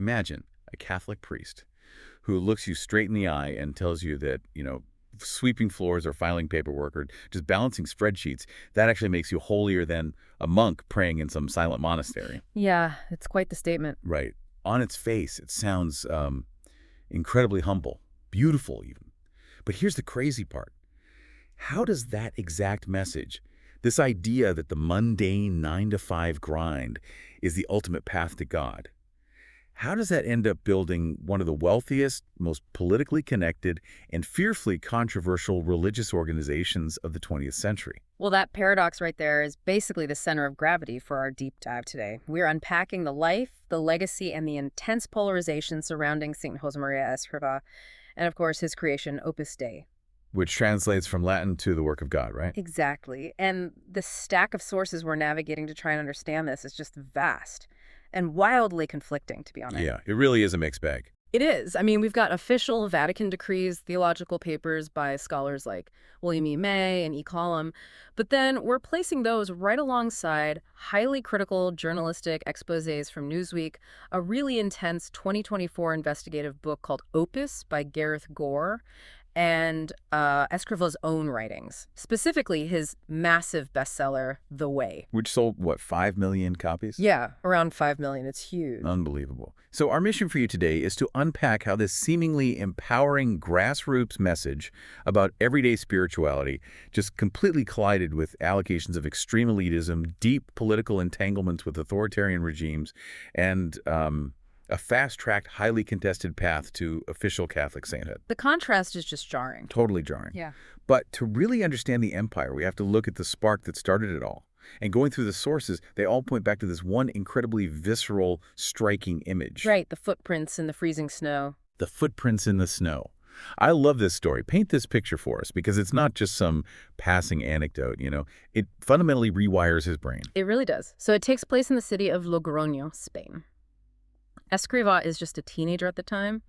Imagine a Catholic priest who looks you straight in the eye and tells you that, sweeping floors or filing paperwork or just balancing spreadsheets, that actually makes you holier than a monk praying in some silent monastery. Yeah, it's quite the statement. Right. On its face, it sounds incredibly humble, beautiful even. But here's the crazy part. How does that exact message, this idea that the mundane 9-to-5 grind is the ultimate path to God, how does that end up building one of the wealthiest, most politically connected, and fiercely controversial religious organizations of the 20th century? Well, that paradox right there is basically the center of gravity for our deep dive today. We're unpacking the life, the legacy, and the intense polarization surrounding St. Josemaría Escrivá, and of course his creation, Opus Dei. Which translates from Latin to the work of God, right? Exactly. And the stack of sources we're navigating to try and understand this is just vast and wildly conflicting, to be honest. Yeah, it really is a mixed bag. It is. I mean, we've got official Vatican decrees, theological papers by scholars like William E. May and E. Collum, but then we're placing those right alongside highly critical journalistic exposés from Newsweek, a really intense 2024 investigative book called Opus by Gareth Gore, and Escriva's own writings, specifically his massive bestseller, The Way. Which sold, what, 5 million copies? Yeah, around 5 million. It's huge. Unbelievable. So our mission for you today is to unpack how this seemingly empowering grassroots message about everyday spirituality just completely collided with allegations of extreme elitism, deep political entanglements with authoritarian regimes, and a fast-tracked, highly contested path to official Catholic sainthood. The contrast is just jarring. Totally jarring. Yeah. But to really understand the empire, we have to look at the spark that started it all. And going through the sources, they all point back to this one incredibly visceral, striking image. Right, the footprints in the freezing snow. The footprints in the snow. I love this story. Paint this picture for us, because it's not just some passing anecdote, It fundamentally rewires his brain. It really does. So it takes place in the city of Logroño, Spain. Escriva is just a teenager at the time,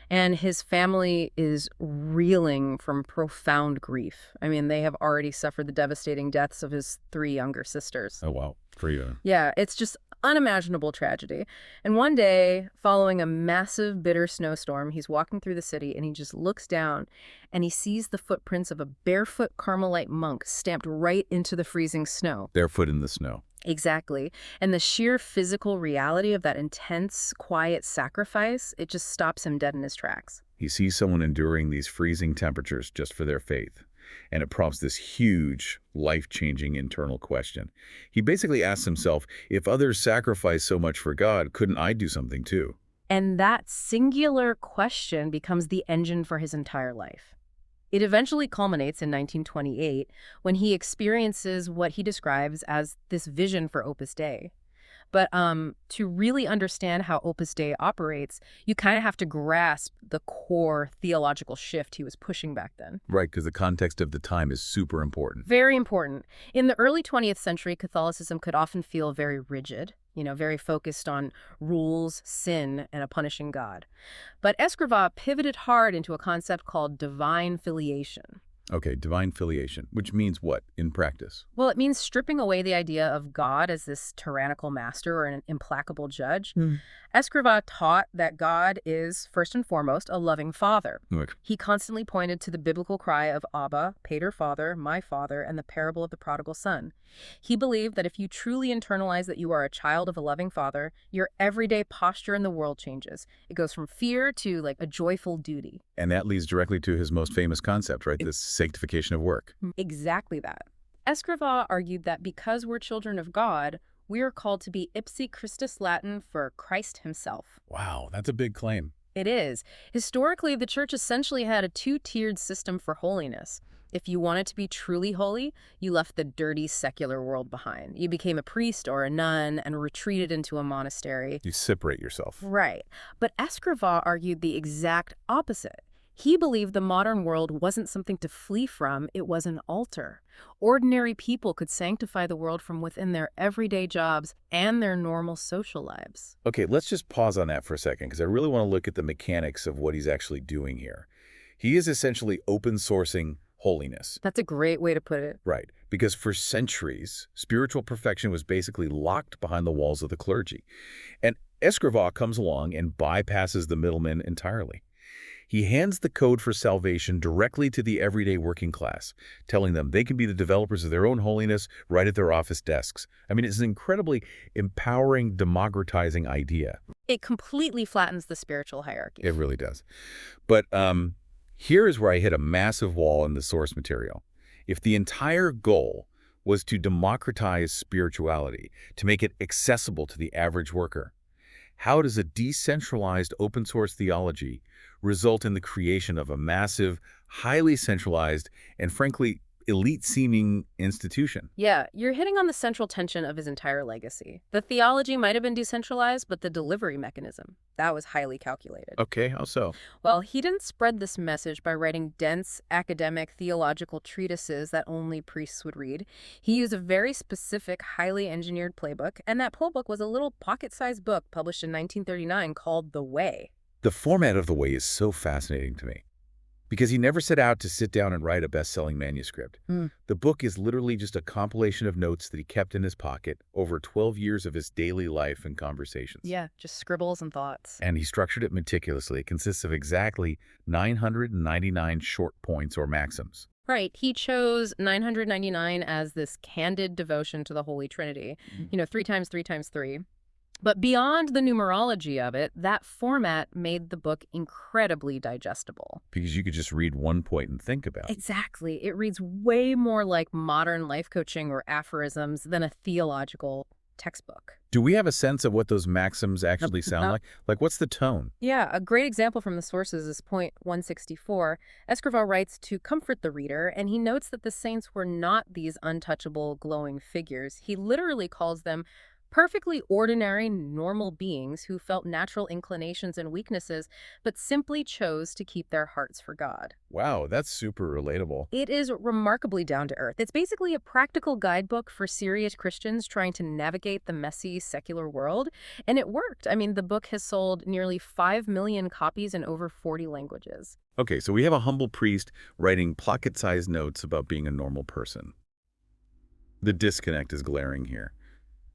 and his family is reeling from profound grief. I mean, they have already suffered the devastating deaths of his 3 younger sisters. Oh, wow. For you. Yeah, it's just unimaginable tragedy. And one day, following a massive, bitter snowstorm, he's walking through the city, and he just looks down, and he sees the footprints of a barefoot Carmelite monk stamped right into the freezing snow. Barefoot in the snow. Exactly. And the sheer physical reality of that intense, quiet sacrifice, it just stops him dead in his tracks. He sees someone enduring these freezing temperatures just for their faith. And it prompts this huge, life-changing internal question. He basically asks himself, if others sacrifice so much for God, couldn't I do something too? And that singular question becomes the engine for his entire life. It eventually culminates in 1928 when he experiences what he describes as this vision for Opus Dei. But to really understand how Opus Dei operates, you kind of have to grasp the core theological shift he was pushing back then. Right, because the context of the time is super important. Very important. In the early 20th century, Catholicism could often feel very rigid, very focused on rules, sin, and a punishing God. But Escriva pivoted hard into a concept called divine filiation. Okay, divine filiation, which means what in practice? Well, it means stripping away the idea of God as this tyrannical master or an implacable judge. Escriva taught that God is, first and foremost, a loving father. Look. He constantly pointed to the biblical cry of Abba, Pater Father, my Father, and the parable of the prodigal son. He believed that if you truly internalize that you are a child of a loving father, your everyday posture in the world changes. It goes from fear to like a joyful duty. And that leads directly to his most famous concept, right? This sanctification of work. Exactly that. Escriva argued that because we're children of God, we are called to be ipsi Christus Latin for Christ himself. Wow, that's a big claim. It is. Historically, the church essentially had a 2-tiered system for holiness. If you wanted to be truly holy, you left the dirty secular world behind. You became a priest or a nun and retreated into a monastery. You separate yourself. Right. But Escriva argued the exact opposite. He believed the modern world wasn't something to flee from, it was an altar. Ordinary people could sanctify the world from within their everyday jobs and their normal social lives. Okay, let's just pause on that for a second, because I really want to look at the mechanics of what he's actually doing here. He is essentially open sourcing holiness. That's a great way to put it. Right, because for centuries, spiritual perfection was basically locked behind the walls of the clergy. And Escriva comes along and bypasses the middlemen entirely. He hands the code for salvation directly to the everyday working class, telling them they can be the developers of their own holiness right at their office desks. I mean, it's an incredibly empowering, democratizing idea. It completely flattens the spiritual hierarchy. It really does. But here is where I hit a massive wall in the source material. If the entire goal was to democratize spirituality, to make it accessible to the average worker, how does a decentralized open source theology result in the creation of a massive, highly centralized, and frankly, elite-seeming institution? Yeah, you're hitting on the central tension of his entire legacy. The theology might have been decentralized, but the delivery mechanism, that was highly calculated. Okay, how so? Well, he didn't spread this message by writing dense, academic, theological treatises that only priests would read. He used a very specific, highly engineered playbook, and that playbook was a little pocket-sized book published in 1939 called The Way. The format of The Way is so fascinating to me, because he never set out to sit down and write a best-selling manuscript. The book is literally just a compilation of notes that he kept in his pocket over 12 years of his daily life and conversations. Yeah, just scribbles and thoughts. And he structured it meticulously. It consists of exactly 999 short points or maxims. Right. He chose 999 as this candid devotion to the Holy Trinity. 3 times 3 times 3. But beyond the numerology of it, that format made the book incredibly digestible. Because you could just read one point and think about it. Exactly. It reads way more like modern life coaching or aphorisms than a theological textbook. Do we have a sense of what those maxims actually sound like? Like, what's the tone? Yeah, a great example from the sources is point 164. Escriva writes to comfort the reader, and he notes that the saints were not these untouchable, glowing figures. He literally calls them perfectly ordinary, normal beings who felt natural inclinations and weaknesses, but simply chose to keep their hearts for God. Wow, that's super relatable. It is remarkably down to earth. It's basically a practical guidebook for serious Christians trying to navigate the messy, secular world, and it worked. I mean, the book has sold nearly 5 million copies in over 40 languages. Okay, so we have a humble priest writing pocket-sized notes about being a normal person. The disconnect is glaring here.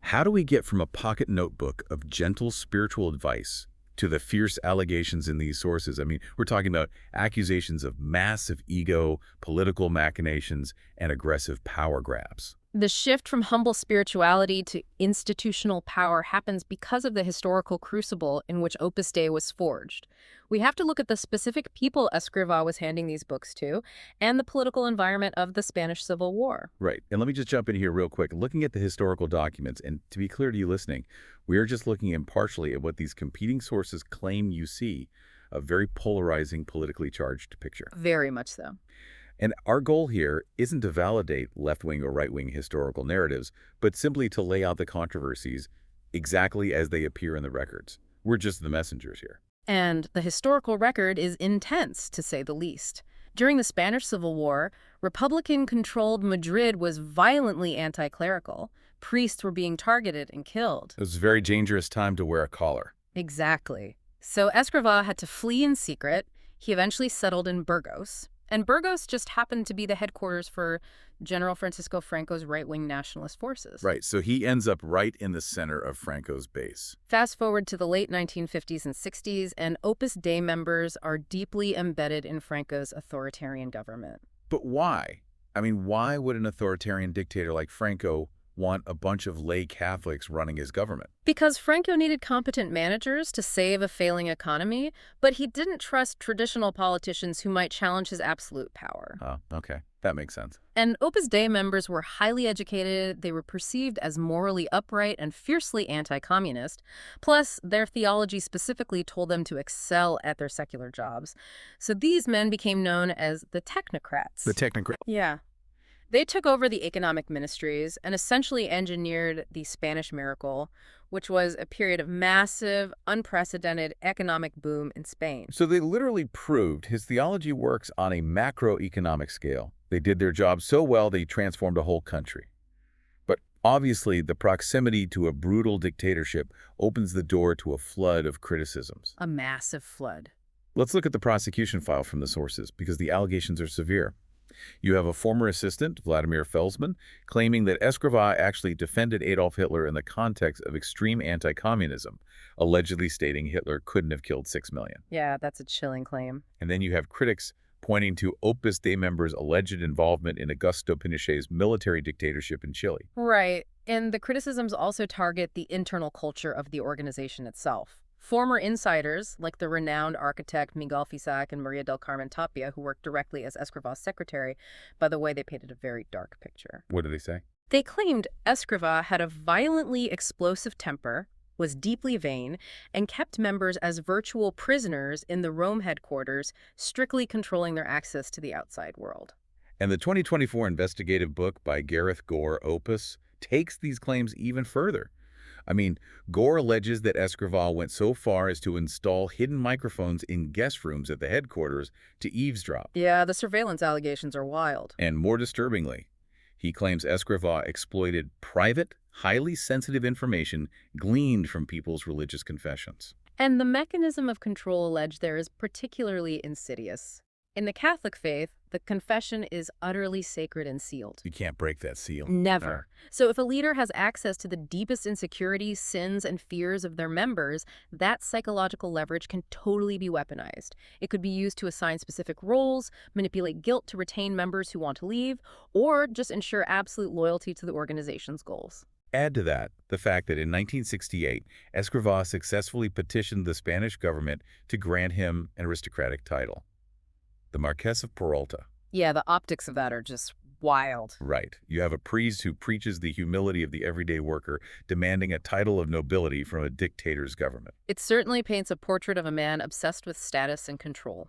How do we get from a pocket notebook of gentle spiritual advice to the fierce allegations in these sources? I mean, we're talking about accusations of massive ego, political machinations, and aggressive power grabs. The shift from humble spirituality to institutional power happens because of the historical crucible in which Opus Dei was forged. We have to look at the specific people Escriva was handing these books to and the political environment of the Spanish Civil War. Right. And let me just jump in here real quick. Looking at the historical documents, and to be clear to you listening, we are just looking impartially at what these competing sources claim you see, a very polarizing, politically charged picture. Very much so. And our goal here isn't to validate left-wing or right-wing historical narratives, but simply to lay out the controversies exactly as they appear in the records. We're just the messengers here. And the historical record is intense, to say the least. During the Spanish Civil War, Republican-controlled Madrid was violently anti-clerical. Priests were being targeted and killed. It was a very dangerous time to wear a collar. Exactly. So Escriva had to flee in secret. He eventually settled in Burgos. And Burgos just happened to be the headquarters for General Francisco Franco's right-wing nationalist forces. Right, so he ends up right in the center of Franco's base. Fast forward to the late 1950s and 60s, and Opus Dei members are deeply embedded in Franco's authoritarian government. But why? I mean, why would an authoritarian dictator like Franco want a bunch of lay Catholics running his government? Because Franco needed competent managers to save a failing economy, but he didn't trust traditional politicians who might challenge his absolute power. Oh, okay. That makes sense. And Opus Dei members were highly educated, they were perceived as morally upright and fiercely anti-communist. Plus, their theology specifically told them to excel at their secular jobs. So these men became known as the technocrats. The technocrat. Yeah. They took over the economic ministries and essentially engineered the Spanish miracle, which was a period of massive, unprecedented economic boom in Spain. So they literally proved his theology works on a macroeconomic scale. They did their job so well they transformed a whole country. But obviously, the proximity to a brutal dictatorship opens the door to a flood of criticisms. A massive flood. Let's look at the prosecution file from the sources, because the allegations are severe. You have a former assistant, Vladimir Felsman, claiming that Escriva actually defended Adolf Hitler in the context of extreme anti-communism, allegedly stating Hitler couldn't have killed 6 million. Yeah, that's a chilling claim. And then you have critics pointing to Opus Dei members' alleged involvement in Augusto Pinochet's military dictatorship in Chile. Right. And the criticisms also target the internal culture of the organization itself. Former insiders, like the renowned architect Miguel Fisac and Maria del Carmen Tapia, who worked directly as Escriva's secretary, by the way, they painted a very dark picture. What do they say? They claimed Escriva had a violently explosive temper, was deeply vain, and kept members as virtual prisoners in the Rome headquarters, strictly controlling their access to the outside world. And the 2024 investigative book by Gareth Gore, Opus, takes these claims even further. I mean, Gore alleges that Escriva went so far as to install hidden microphones in guest rooms at the headquarters to eavesdrop. Yeah, the surveillance allegations are wild. And more disturbingly, he claims Escriva exploited private, highly sensitive information gleaned from people's religious confessions. And the mechanism of control alleged there is particularly insidious. In the Catholic faith, the confession is utterly sacred and sealed. You can't break that seal. Never. So if a leader has access to the deepest insecurities, sins, and fears of their members, that psychological leverage can totally be weaponized. It could be used to assign specific roles, manipulate guilt to retain members who want to leave, or just ensure absolute loyalty to the organization's goals. Add to that the fact that in 1968, Escriva successfully petitioned the Spanish government to grant him an aristocratic title, the Marquess of Peralta. Yeah, the optics of that are just wild. Right. You have a priest who preaches the humility of the everyday worker, demanding a title of nobility from a dictator's government. It certainly paints a portrait of a man obsessed with status and control.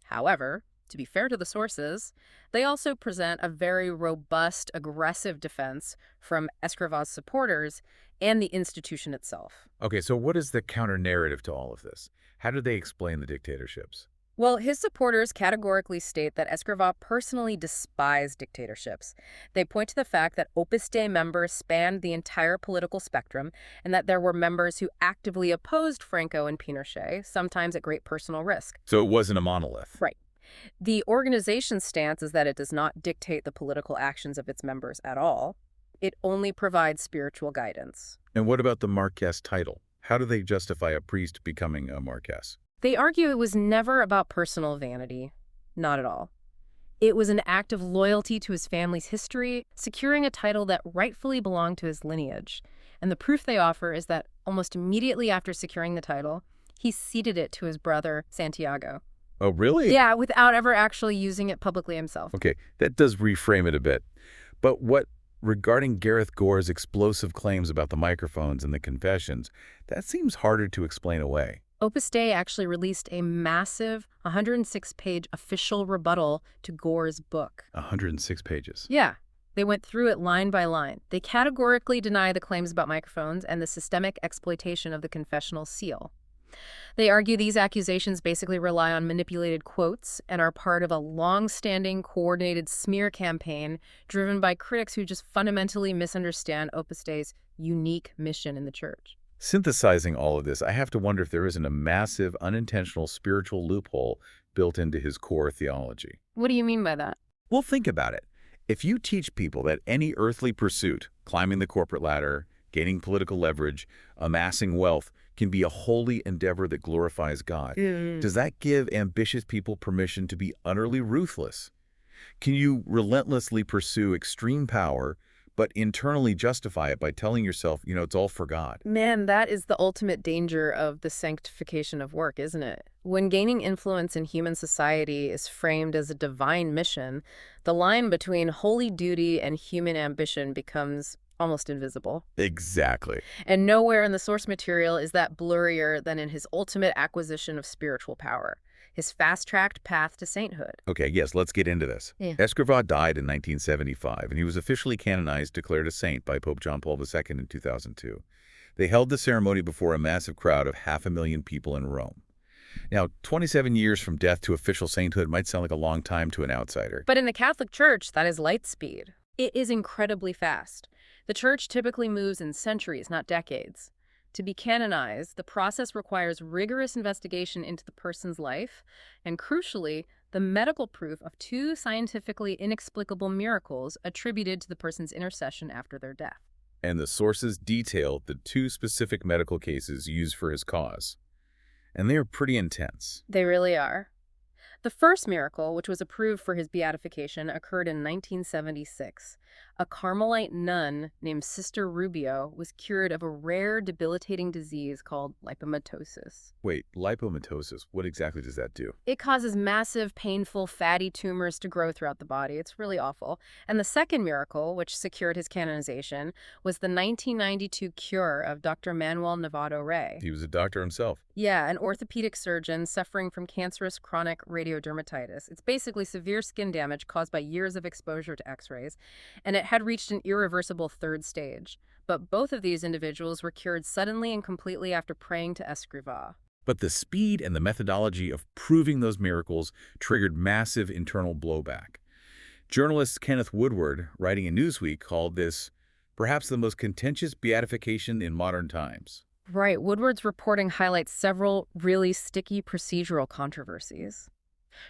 However, to be fair to the sources, they also present a very robust, aggressive defense from Escriva's supporters and the institution itself. Okay, so what is the counter-narrative to all of this? How do they explain the dictatorships? Well, his supporters categorically state that Escriva personally despised dictatorships. They point to the fact that Opus Dei members spanned the entire political spectrum and that there were members who actively opposed Franco and Pinochet, sometimes at great personal risk. So it wasn't a monolith. Right. The organization's stance is that it does not dictate the political actions of its members at all. It only provides spiritual guidance. And what about the Marquess title? How do they justify a priest becoming a Marquess? They argue it was never about personal vanity. Not at all. It was an act of loyalty to his family's history, securing a title that rightfully belonged to his lineage. And the proof they offer is that almost immediately after securing the title, he ceded it to his brother, Santiago. Oh, really? Yeah, without ever actually using it publicly himself. Okay, that does reframe it a bit. But regarding Gareth Gore's explosive claims about the microphones and the confessions, that seems harder to explain away. Opus Dei actually released a massive 106-page official rebuttal to Gore's book. 106 pages. Yeah. They went through it line by line. They categorically deny the claims about microphones and the systemic exploitation of the confessional seal. They argue these accusations basically rely on manipulated quotes and are part of a long-standing coordinated smear campaign driven by critics who just fundamentally misunderstand Opus Dei's unique mission in the church. Synthesizing all of this, I have to wonder if there isn't a massive, unintentional spiritual loophole built into his core theology. What do you mean by that? Well, think about it. If you teach people that any earthly pursuit, climbing the corporate ladder, gaining political leverage, amassing wealth, can be a holy endeavor that glorifies God, does that give ambitious people permission to be utterly ruthless? Can you relentlessly pursue extreme power, but internally justify it by telling yourself, it's all for God? Man, that is the ultimate danger of the sanctification of work, isn't it? When gaining influence in human society is framed as a divine mission, the line between holy duty and human ambition becomes almost invisible. Exactly. And nowhere in the source material is that blurrier than in his ultimate acquisition of spiritual power, his fast-tracked path to sainthood. Okay, yes, let's get into this. Yeah. Escriva died in 1975, and he was officially canonized, declared a saint by Pope John Paul II in 2002. They held the ceremony before a massive crowd of 500,000 people in Rome. Now, 27 years from death to official sainthood might sound like a long time to an outsider. But in the Catholic Church, that is light speed. It is incredibly fast. The Church typically moves in centuries, not decades. To be canonized, the process requires rigorous investigation into the person's life and, crucially, the medical proof of two scientifically inexplicable miracles attributed to the person's intercession after their death. And the sources detail the two specific medical cases used for his cause. And they are pretty intense. They really are. The first miracle, which was approved for his beatification, occurred in 1976. A Carmelite nun named Sister Rubio was cured of a rare, debilitating disease called lipomatosis. Wait, lipomatosis, what exactly does that do? It causes massive, painful, fatty tumors to grow throughout the body. It's really awful. And the second miracle, which secured his canonization, was the 1992 cure of Dr. Manuel Novato Rey. He was a doctor himself. Yeah, an orthopedic surgeon suffering from cancerous chronic radiodermatitis. It's basically severe skin damage caused by years of exposure to X-rays, and it had reached an irreversible third stage. But both of these individuals were cured suddenly and completely after praying to Escriva. But the speed and the methodology of proving those miracles triggered massive internal blowback. Journalist Kenneth Woodward, writing in Newsweek, called this perhaps the most contentious beatification in modern times. Right, Woodward's reporting highlights several really sticky procedural controversies.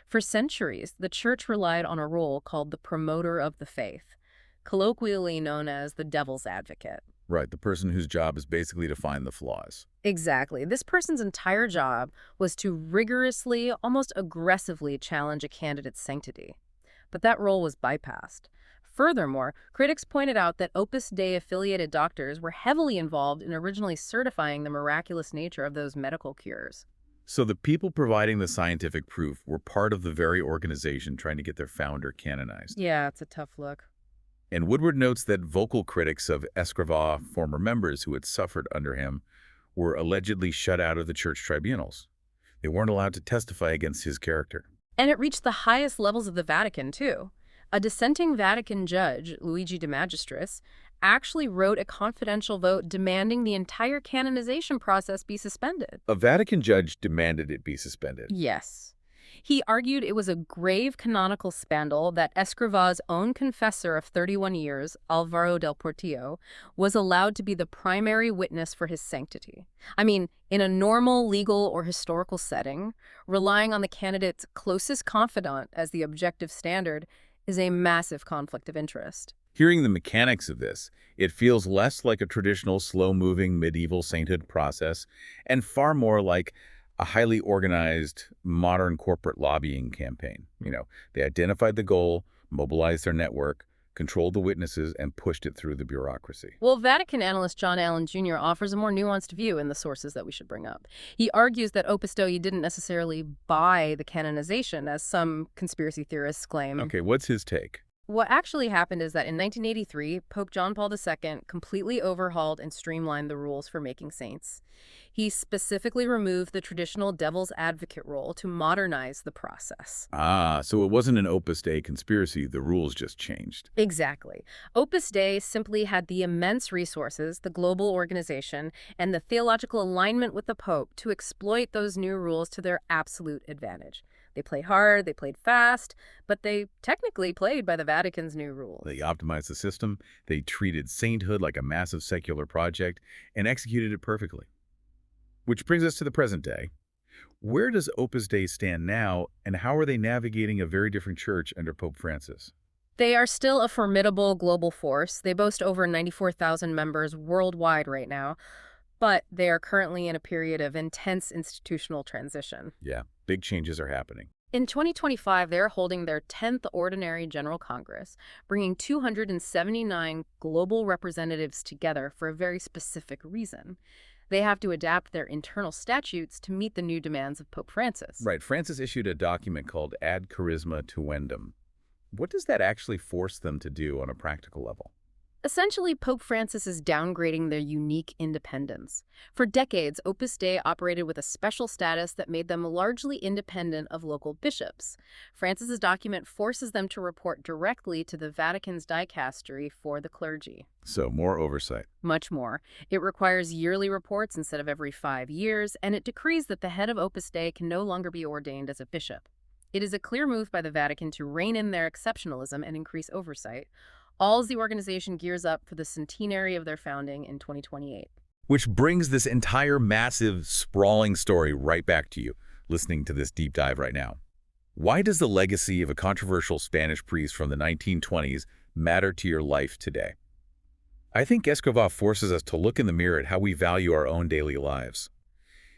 For centuries, the Church relied on a role called the promoter of the faith, colloquially known as the devil's advocate. Right, the person whose job is basically to find the flaws. Exactly. This person's entire job was to rigorously, almost aggressively challenge a candidate's sanctity. But that role was bypassed. Furthermore, critics pointed out that Opus Dei affiliated doctors were heavily involved in originally certifying the miraculous nature of those medical cures. So the people providing the scientific proof were part of the very organization trying to get their founder canonized. Yeah, it's a tough look. And Woodward notes that vocal critics of Escriva, former members who had suffered under him, were allegedly shut out of the church tribunals. They weren't allowed to testify against his character. And it reached the highest levels of the Vatican, too. A dissenting Vatican judge, Luigi de Magistris, actually wrote a confidential vote demanding the entire canonization process be suspended. A Vatican judge demanded it be suspended. Yes. He argued it was a grave canonical scandal that Escriva's own confessor of 31 years, Alvaro del Portillo, was allowed to be the primary witness for his sanctity. I mean, in a normal legal or historical setting, relying on the candidate's closest confidant as the objective standard is a massive conflict of interest. Hearing the mechanics of this, it feels less like a traditional slow-moving medieval sainthood process and far more like a highly organized modern corporate lobbying campaign. They identified the goal, mobilized their network, controlled the witnesses, and pushed it through the bureaucracy. Well, Vatican analyst John Allen Jr. offers a more nuanced view in the sources that we should bring up. He argues that Opus Dei didn't necessarily buy the canonization, as some conspiracy theorists claim. Okay, what's his take? What actually happened is that in 1983, Pope John Paul II completely overhauled and streamlined the rules for making saints. He specifically removed the traditional devil's advocate role to modernize the process. Ah, so it wasn't an Opus Dei conspiracy, the rules just changed. Exactly. Opus Dei simply had the immense resources, the global organization, and the theological alignment with the Pope to exploit those new rules to their absolute advantage. They played hard, they played fast, but they technically played by the Vatican's new rules. They optimized the system, they treated sainthood like a massive secular project, and executed it perfectly. Which brings us to the present day. Where does Opus Dei stand now, and how are they navigating a very different church under Pope Francis? They are still a formidable global force. They boast over 94,000 members worldwide right now, but they are currently in a period of intense institutional transition. Yeah, big changes are happening. In 2025, they're holding their 10th Ordinary General Congress, bringing 279 global representatives together for a very specific reason. They have to adapt their internal statutes to meet the new demands of Pope Francis. Right, Francis issued a document called Ad Charisma Tuendum. What does that actually force them to do on a practical level? Essentially, Pope Francis is downgrading their unique independence. For decades, Opus Dei operated with a special status that made them largely independent of local bishops. Francis's document forces them to report directly to the Vatican's dicastery for the clergy. So, more oversight. Much more. It requires yearly reports instead of every 5 years, and it decrees that the head of Opus Dei can no longer be ordained as a bishop. It is a clear move by the Vatican to rein in their exceptionalism and increase oversight, all as the organization gears up for the centenary of their founding in 2028. Which brings this entire massive, sprawling story right back to you, listening to this deep dive right now. Why does the legacy of a controversial Spanish priest from the 1920s matter to your life today? I think Escriva forces us to look in the mirror at how we value our own daily lives.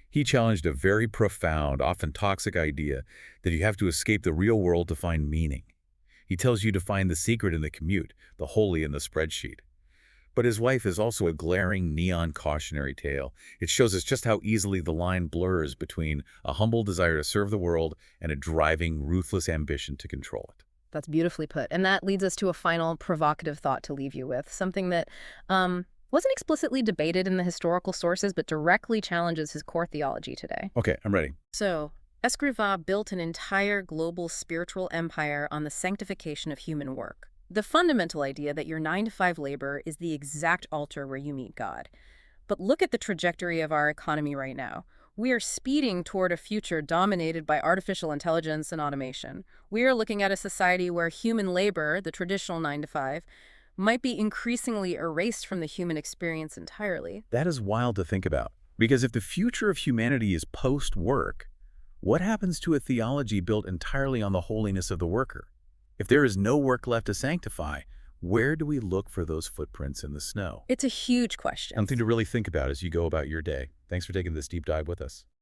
He challenged a very profound, often toxic idea that you have to escape the real world to find meaning. He tells you to find the secret in the commute, the holy in the spreadsheet. But his wife is also a glaring neon cautionary tale. It shows us just how easily the line blurs between a humble desire to serve the world and a driving, ruthless ambition to control it. That's beautifully put. And that leads us to a final provocative thought to leave you with, something that wasn't explicitly debated in the historical sources, but directly challenges his core theology today. Okay, I'm ready. So, Escriva built an entire global spiritual empire on the sanctification of human work. The fundamental idea that your 9-to-5 labor is the exact altar where you meet God. But look at the trajectory of our economy right now. We are speeding toward a future dominated by artificial intelligence and automation. We are looking at a society where human labor, the traditional 9-to-5, might be increasingly erased from the human experience entirely. That is wild to think about. Because if the future of humanity is post-work, what happens to a theology built entirely on the holiness of the worker? If there is no work left to sanctify, where do we look for those footprints in the snow? It's a huge question. Something to really think about as you go about your day. Thanks for taking this deep dive with us.